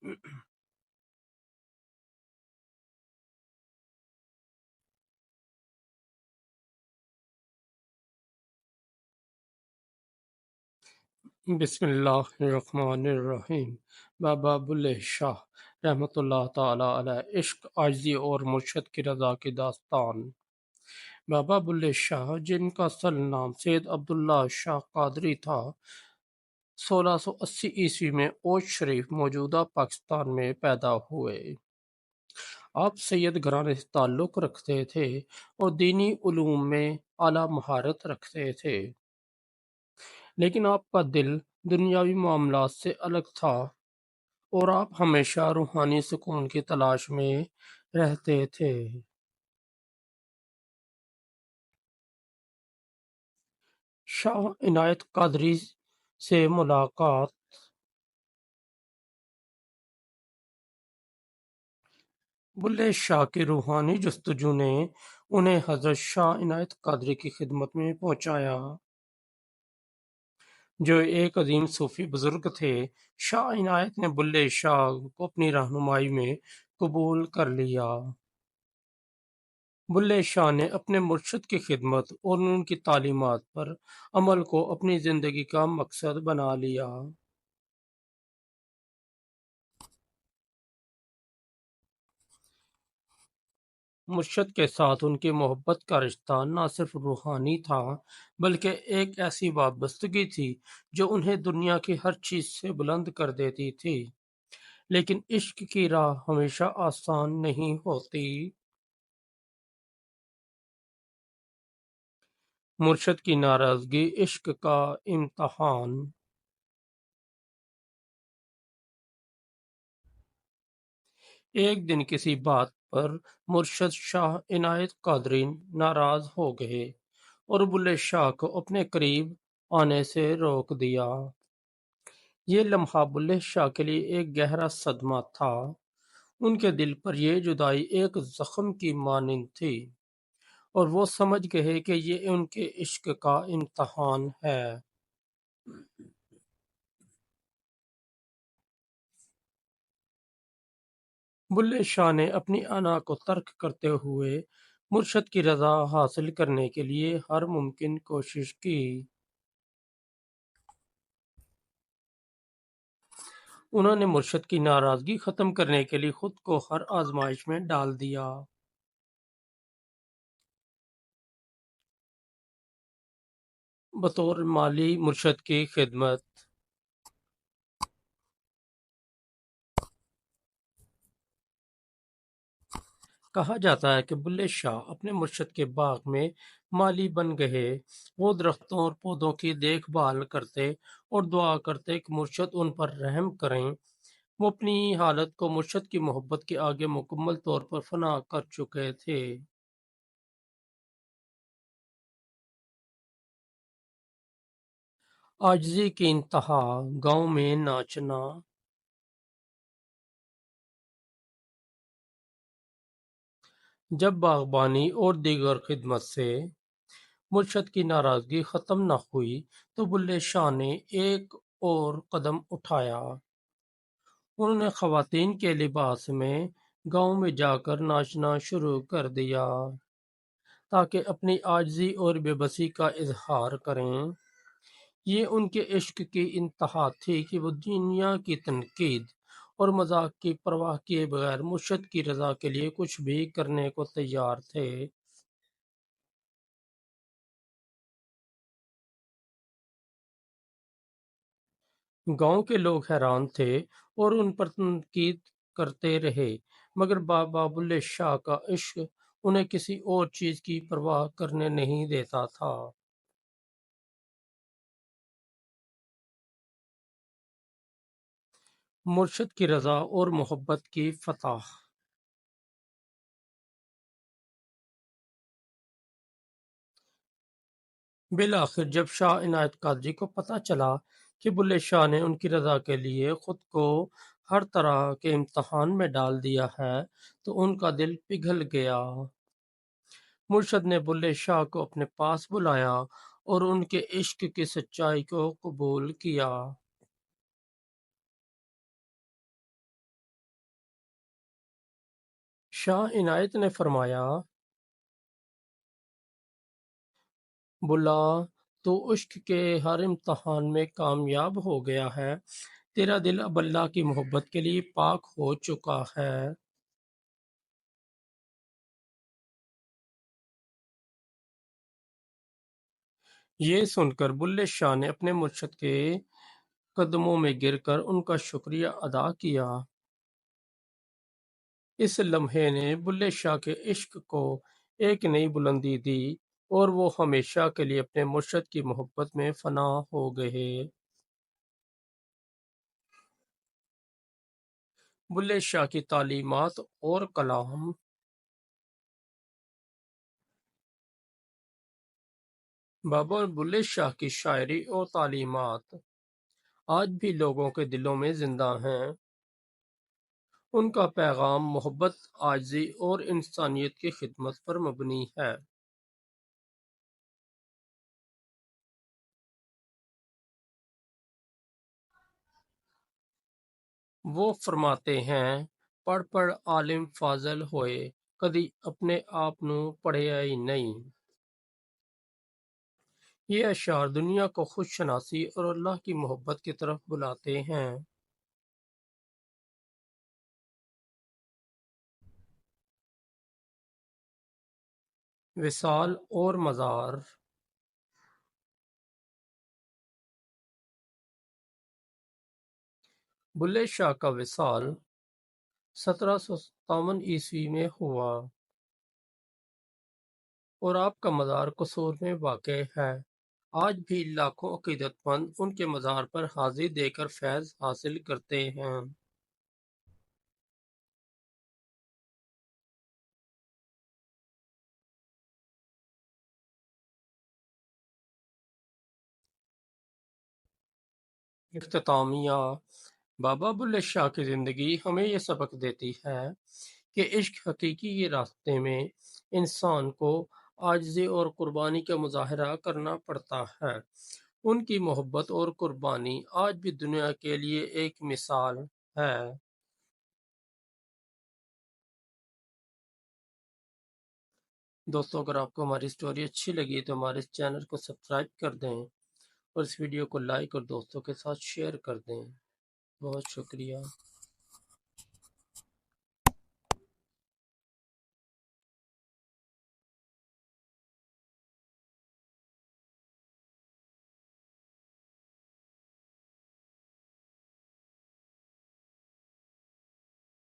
بسم اللہ الرحمن الرحیم۔ بابا بلے شاہ رحمۃ اللہ تعالی علیہ عشق، عاجزی اور مرشد کی رضا کی داستان۔ بابا بلے شاہ، جن کا اصل نام سید عبداللہ شاہ قادری تھا، 1680 میں اوچھ شریف موجودہ پاکستان میں پیدا ہوئے۔ آپ سید گھرانے سے تعلق رکھتے تھے اور دینی علوم میں اعلیٰ مہارت رکھتے تھے، لیکن آپ کا دل دنیاوی معاملات سے الگ تھا اور آپ ہمیشہ روحانی سکون کی تلاش میں رہتے تھے۔ شاہ عنایت قادری سے ملاقات۔ بلے شاہ کی روحانی جستجو نے انہیں حضرت شاہ عنایت قادری کی خدمت میں پہنچایا، جو ایک عظیم صوفی بزرگ تھے۔ شاہ عنایت نے بلے شاہ کو اپنی رہنمائی میں قبول کر لیا۔ بلے شاہ نے اپنے مرشد کی خدمت اور ان کی تعلیمات پر عمل کو اپنی زندگی کا مقصد بنا لیا۔ مرشد کے ساتھ ان کی محبت کا رشتہ نہ صرف روحانی تھا، بلکہ ایک ایسی وابستگی تھی جو انہیں دنیا کی ہر چیز سے بلند کر دیتی تھی۔ لیکن عشق کی راہ ہمیشہ آسان نہیں ہوتی۔ مرشد کی ناراضگی عشق کا امتحان۔ ایک دن کسی بات پر مرشد شاہ عنایت قادری ناراض ہو گئے اور بلے شاہ کو اپنے قریب آنے سے روک دیا۔ یہ لمحہ بلے شاہ کے لیے ایک گہرا صدمہ تھا۔ ان کے دل پر یہ جدائی ایک زخم کی مانند تھی اور وہ سمجھ گئے کہ یہ ان کے عشق کا امتحان ہے۔ بلے شاہ نے اپنی انا کو ترک کرتے ہوئے مرشد کی رضا حاصل کرنے کے لیے ہر ممکن کوشش کی۔ انہوں نے مرشد کی ناراضگی ختم کرنے کے لیے خود کو ہر آزمائش میں ڈال دیا۔ بطور مالی مرشد کی خدمت۔ کہا جاتا ہے کہ بلے شاہ اپنے مرشد کے باغ میں مالی بن گئے۔ وہ درختوں اور پودوں کی دیکھ بھال کرتے اور دعا کرتے کہ مرشد ان پر رحم کریں۔ وہ اپنی حالت کو مرشد کی محبت کے آگے مکمل طور پر فنا کر چکے تھے۔ عاجزی کی انتہا، گاؤں میں ناچنا۔ جب باغبانی اور دیگر خدمت سے مرشد کی ناراضگی ختم نہ ہوئی تو بلے شاہ نے ایک اور قدم اٹھایا۔ انہوں نے خواتین کے لباس میں گاؤں میں جا کر ناچنا شروع کر دیا تاکہ اپنی عاجزی اور بے بسی کا اظہار کریں۔ یہ ان کے عشق کی انتہا تھی کہ وہ دنیا کی تنقید اور مذاق کی پرواہ کیے بغیر مرشد کی رضا کے لیے کچھ بھی کرنے کو تیار تھے۔ گاؤں کے لوگ حیران تھے اور ان پر تنقید کرتے رہے، مگر بابا بلے شاہ کا عشق انہیں کسی اور چیز کی پرواہ کرنے نہیں دیتا تھا۔ مرشد کی رضا اور محبت کی فتح۔ بالآخر جب شاہ عنایت قادری کو پتہ چلا کہ بلے شاہ نے ان کی رضا کے لیے خود کو ہر طرح کے امتحان میں ڈال دیا ہے تو ان کا دل پگھل گیا۔ مرشد نے بلے شاہ کو اپنے پاس بلایا اور ان کے عشق کی سچائی کو قبول کیا۔ شاہ عنایت نے فرمایا، بلا تو عشق کے ہر امتحان میں کامیاب ہو گیا ہے، تیرا دل اب اللہ کی محبت کے لیے پاک ہو چکا ہے۔ یہ سن کر بلے شاہ نے اپنے مرشد کے قدموں میں گر کر ان کا شکریہ ادا کیا۔ اس لمحے نے بلے شاہ کے عشق کو ایک نئی بلندی دی اور وہ ہمیشہ کے لیے اپنے مرشد کی محبت میں فنا ہو گئے۔ بلے شاہ کی تعلیمات اور کلام۔ بابا بلے شاہ کی شاعری اور تعلیمات آج بھی لوگوں کے دلوں میں زندہ ہیں۔ ان کا پیغام محبت، عاجزی اور انسانیت کی خدمت پر مبنی ہے۔ وہ فرماتے ہیں، پڑھ پڑھ عالم فاضل ہوئے، کدی اپنے آپ نو پڑھیا ہی نہیں۔ یہ اشعار دنیا کو خود شناسی اور اللہ کی محبت کی طرف بلاتے ہیں۔ وصال اور مزار۔ بلے شاہ کا وصال 1757 میں ہوا اور آپ کا مزار قصور میں واقع ہے۔ آج بھی لاکھوں عقیدت مند ان کے مزار پر حاضری دے کر فیض حاصل کرتے ہیں۔ اختتامیہ۔ بابا بلے شاہ کی زندگی ہمیں یہ سبق دیتی ہے کہ عشق حقیقی یہ راستے میں انسان کو عاجزی اور قربانی کا مظاہرہ کرنا پڑتا ہے۔ ان کی محبت اور قربانی آج بھی دنیا کے لیے ایک مثال ہے۔ دوستو، اگر آپ کو ہماری سٹوری اچھی لگی تو ہمارے اس چینل کو سبسکرائب کر دیں اور اس ویڈیو کو لائک اور دوستوں کے ساتھ شیئر کر دیں۔ بہت شکریہ۔